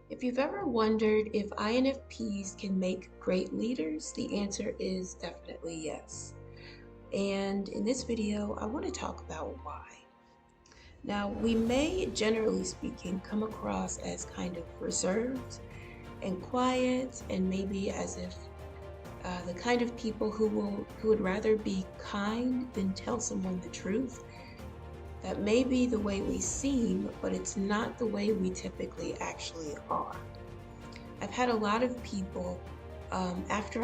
If you've ever wondered if INFPs can make great leaders, the answer is definitely yes. And in this video, I want to talk about why. Now, we may, generally speaking, come across as kind of reserved and quiet, and maybe as if the kind of people who would rather be kind than tell someone the truth. That may be the way we seem, but it's not the way we typically actually are. I've had a lot of people after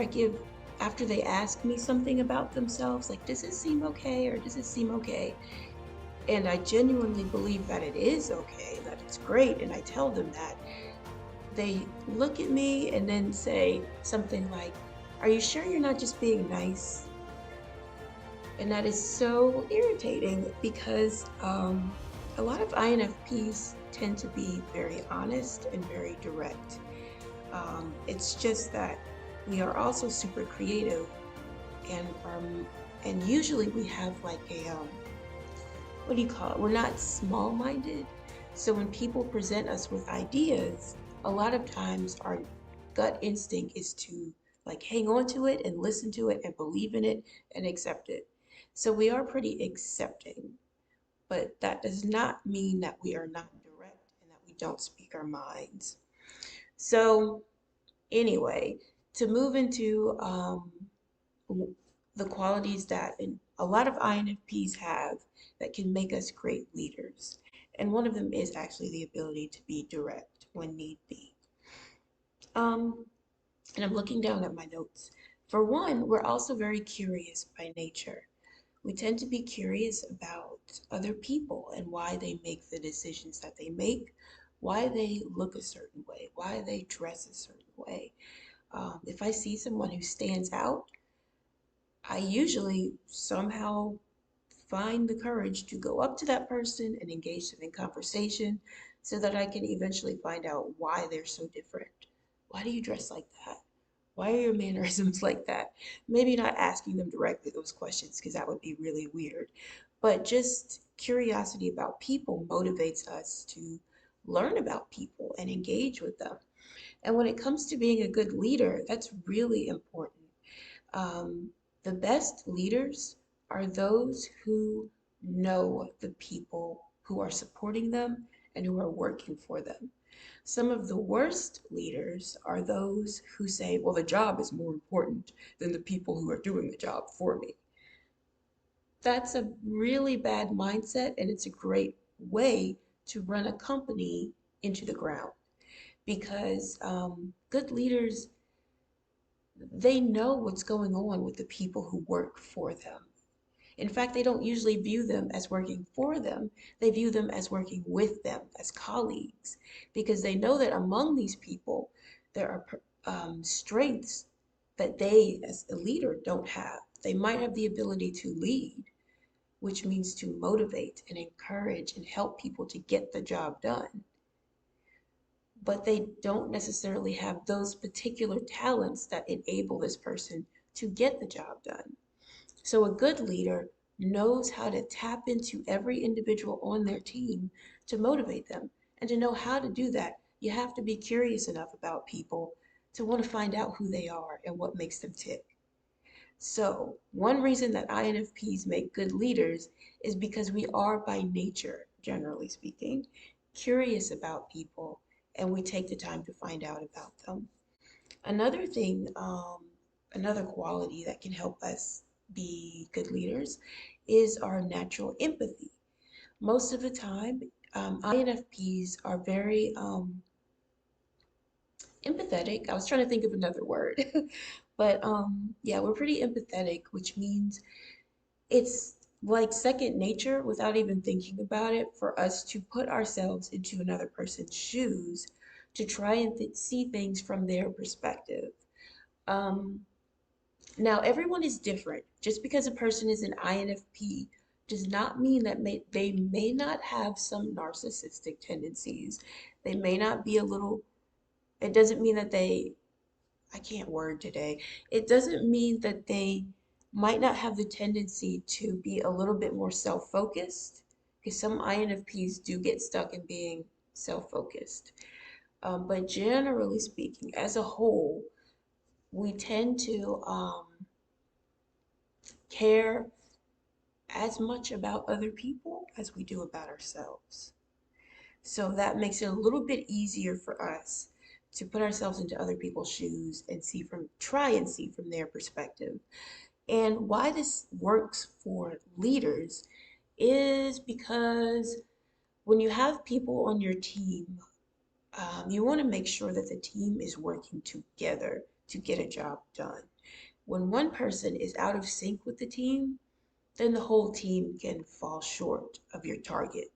they ask me something about themselves, like, does it seem okay or does it seem okay? And I genuinely believe that it is okay, that it's great, and I tell them that. They look at me and then say something like, are you sure you're not just being nice? And that is so irritating because a lot of INFPs tend to be very honest and very direct. It's just that we are also super creative, and and usually we have like a what do you call it? We're not small-minded. So when people present us with ideas, a lot of times our gut instinct is to like hang on to it and listen to it and believe in it and accept it. So we are pretty accepting, but that does not mean that we are not direct and that we don't speak our minds. So anyway, to move into the qualities that a lot of INFPs have that can make us great leaders. And one of them is actually the ability to be direct when need be. Um, and I'm looking down at my notes. For one, we're also very curious by nature. We tend to be curious about other people and why they make the decisions that they make, why they look a certain way, why they dress a certain way. If I see someone who stands out, I usually somehow find the courage to go up to that person and engage them in conversation so that I can eventually find out why they're so different. Why do you dress like that? Why are your mannerisms like that? Maybe not asking them directly those questions because that would be really weird, but just curiosity about people motivates us to learn about people and engage with them. And when it comes to being a good leader, that's really important. Um, the best leaders are those who know the people who are supporting them and who are working for them. Some of the worst leaders are those who say, well, the job is more important than the people who are doing the job for me. That's a really bad mindset, and it's a great way to run a company into the ground because good leaders, they know what's going on with the people who work for them. In fact, they don't usually view them as working for them. They view them as working with them, as colleagues, because they know that among these people, there are strengths that they, as a leader, don't have. They might have the ability to lead, which means to motivate and encourage and help people to get the job done, but they don't necessarily have those particular talents that enable this person to get the job done. So a good leader knows how to tap into every individual on their team to motivate them. And to know how to do that, you have to be curious enough about people to want to find out who they are and what makes them tick. So, one reason that INFPs make good leaders is because we are by nature, generally speaking, curious about people and we take the time to find out about them. Another thing, another quality that can help us be good leaders is our natural empathy. Most of the time, INFPs are very empathetic. I was trying to think of another word, but yeah, we're pretty empathetic, which means it's like second nature without even thinking about it for us to put ourselves into another person's shoes to try and see things from their perspective. Um, Now, everyone is different. Just because a person is an INFP does not mean that they may not have some narcissistic tendencies. They may not be a little, it doesn't mean that I can't word today. It doesn't mean that they might not have the tendency to be a little bit more self-focused, because some INFPs do get stuck in being self-focused. But generally speaking, as a whole, we tend to care as much about other people as we do about ourselves. So that makes it a little bit easier for us to put ourselves into other people's shoes and try and see from their perspective. And why this works for leaders is because when you have people on your team, you want to make sure that the team is working together to get a job done. When one person is out of sync with the team, then the whole team can fall short of your target.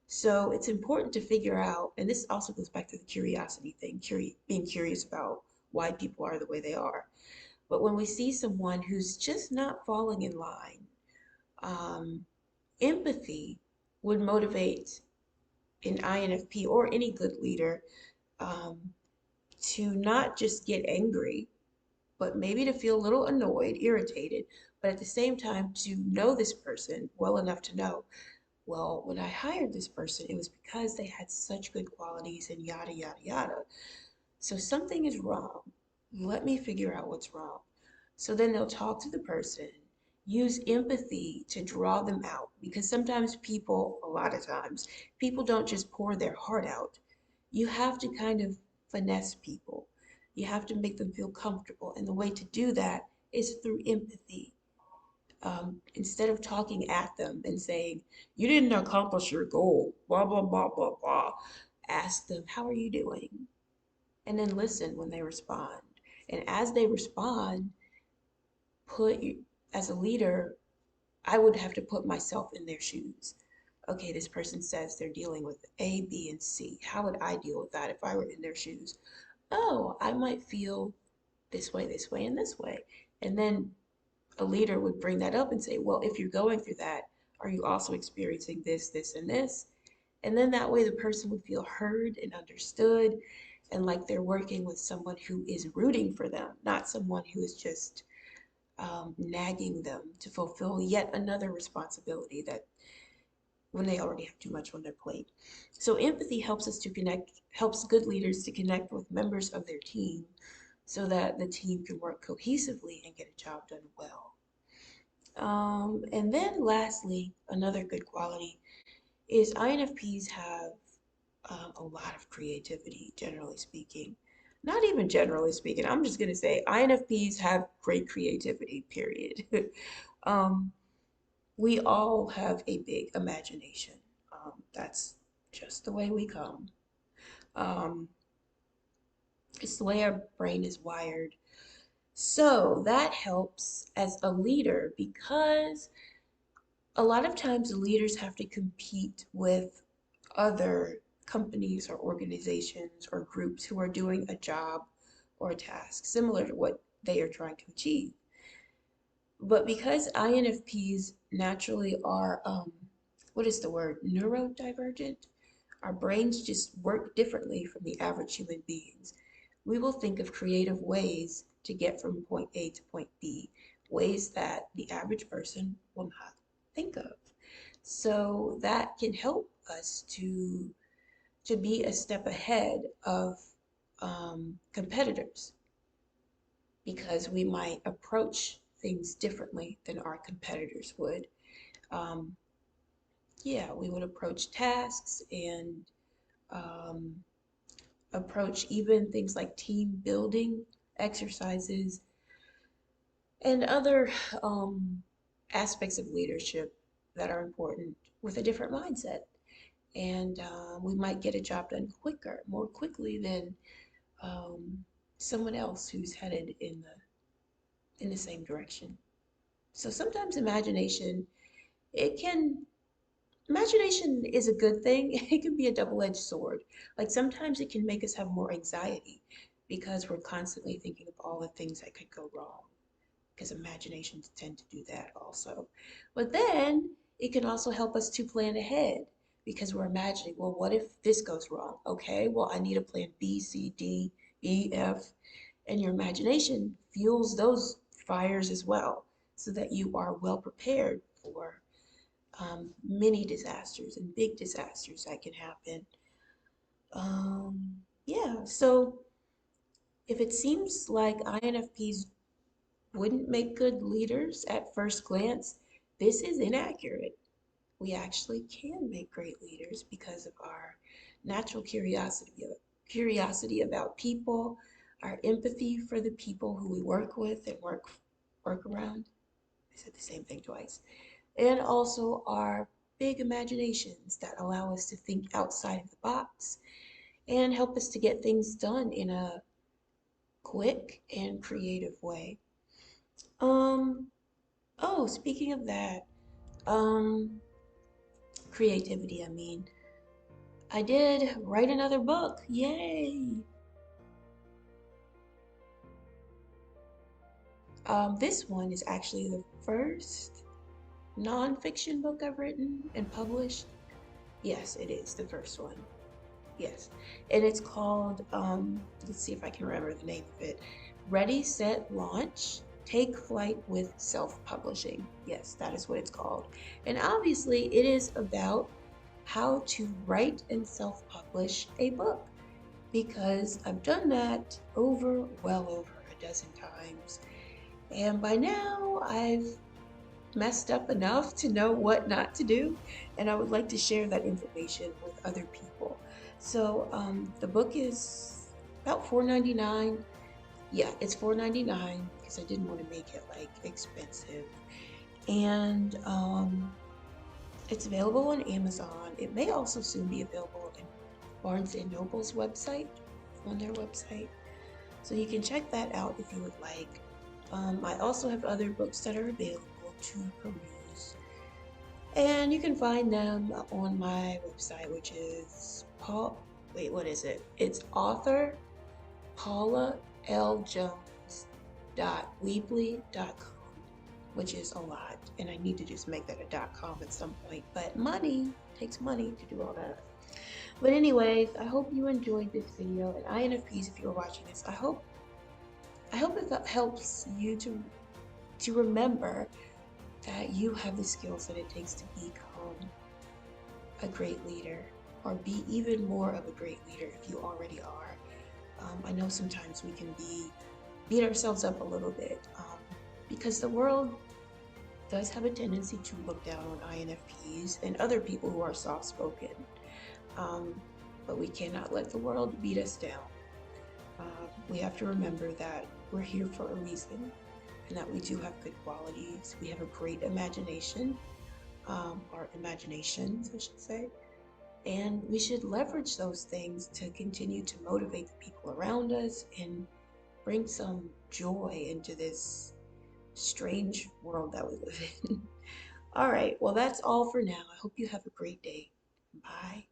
So it's important to figure out, and this also goes back to the curiosity thing, being curious about why people are the way they are. But when we see someone who's just not falling in line, um, empathy would motivate an INFP or any good leader um, to not just get angry, but maybe to feel a little annoyed, irritated, but at the same time to know this person well enough to know, well, when I hired this person, it was because they had such good qualities and yada, yada, yada. So something is wrong. Let me figure out what's wrong. So then they'll talk to the person, use empathy to draw them out because sometimes people, a lot of times, people don't just pour their heart out. You have to kind of finesse people. You have to make them feel comfortable. And the way to do that is through empathy. Instead of talking at them and saying, you didn't accomplish your goal, blah, blah, blah, blah, blah, ask them, how are you doing? And then listen when they respond. And as they respond, put as a leader, I would have to put myself in their shoes. Okay, this person says they're dealing with A, B, and C. How would I deal with that if I were in their shoes? Oh, I might feel this way, and this way. And then a leader would bring that up and say, well, if you're going through that, are you also experiencing this, and this? And then that way the person would feel heard and understood and like they're working with someone who is rooting for them, not someone who is just nagging them to fulfill yet another responsibility that when they already have too much on their plate. So empathy helps us to connect, helps good leaders to connect with members of their team so that the team can work cohesively and get a job done well. And then lastly, another good quality is INFPs have a lot of creativity, generally speaking. Not even generally speaking, I'm just going to say INFPs have great creativity, period. um, we all have a big imagination. That's just the way we come. Um, it's the way our brain is wired. So that helps as a leader because a lot of times leaders have to compete with other companies or organizations or groups who are doing a job or a task similar to what they are trying to achieve. But because INFPs naturally are, what is the word, neurodivergent, our brains just work differently from the average human beings. We will think of creative ways to get from point A to point B, ways that the average person will not think of. So that can help us to be a step ahead of competitors because we might approach things differently than our competitors would. Um, yeah, we would approach tasks and um, approach even things like team building exercises and other um, aspects of leadership that are important with a different mindset. And we might get a job done quicker, more quickly than um, someone else who's headed in the same direction. So sometimes it can imagination is a good thing. It can be a double-edged sword. Like sometimes it can make us have more anxiety because we're constantly thinking of all the things that could go wrong. Because imaginations tend to do that also. But then it can also help us to plan ahead because we're imagining, well, what if this goes wrong? Okay, well, I need a plan B, C, D, E, F, and your imagination fuels those fires as well so that you are well prepared for many disasters and big disasters that can happen. Um, Yeah, so if it seems like INFPs wouldn't make good leaders at first glance, this is inaccurate. We actually can make great leaders because of our natural curiosity about people, our empathy for the people who we work with and work around. I said the same thing twice. And also our big imaginations that allow us to think outside of the box and help us to get things done in a quick and creative way. Um, oh, speaking of that, um, creativity, I mean, I did write another book. Yay! This one is actually the first nonfiction book I've written and published. Yes, it is the first one. Yes. And it's called, let's see if I can remember the name of it. Ready, Set, Launch, Take Flight with Self-Publishing. Yes, that is what it's called. And obviously, it is about how to write and self-publish a book because I've done that well over a dozen times. And by now, I've messed up enough to know what not to do, and I would like to share that information with other people. So the book is about $4.99. Yeah, it's $4.99 because I didn't want to make it like expensive. And it's available on Amazon. It may also soon be available in Barnes and Noble's website, on their website. So you can check that out if you would like. I also have other books that are available to peruse. And you can find them on my website, which is what is it? It's author Paula L. Jones.weebly.com, which is a lot. And I need to just make that a .com at some point. But money takes money to do all that. But anyways, I hope you enjoyed this video. And INFPs, if you're watching this, I hope it helps you to remember that you have the skills that it takes to become a great leader or be even more of a great leader if you already are. I know sometimes we can beat ourselves up a little bit because the world does have a tendency to look down on INFPs and other people who are soft-spoken. Um, but we cannot let the world beat us down. We have to remember that we're here for a reason and that we do have good qualities. We have a great imagination, or imaginations, I should say. And we should leverage those things to continue to motivate the people around us and bring some joy into this strange world that we live in. All right, well, that's all for now. I hope you have a great day. Bye.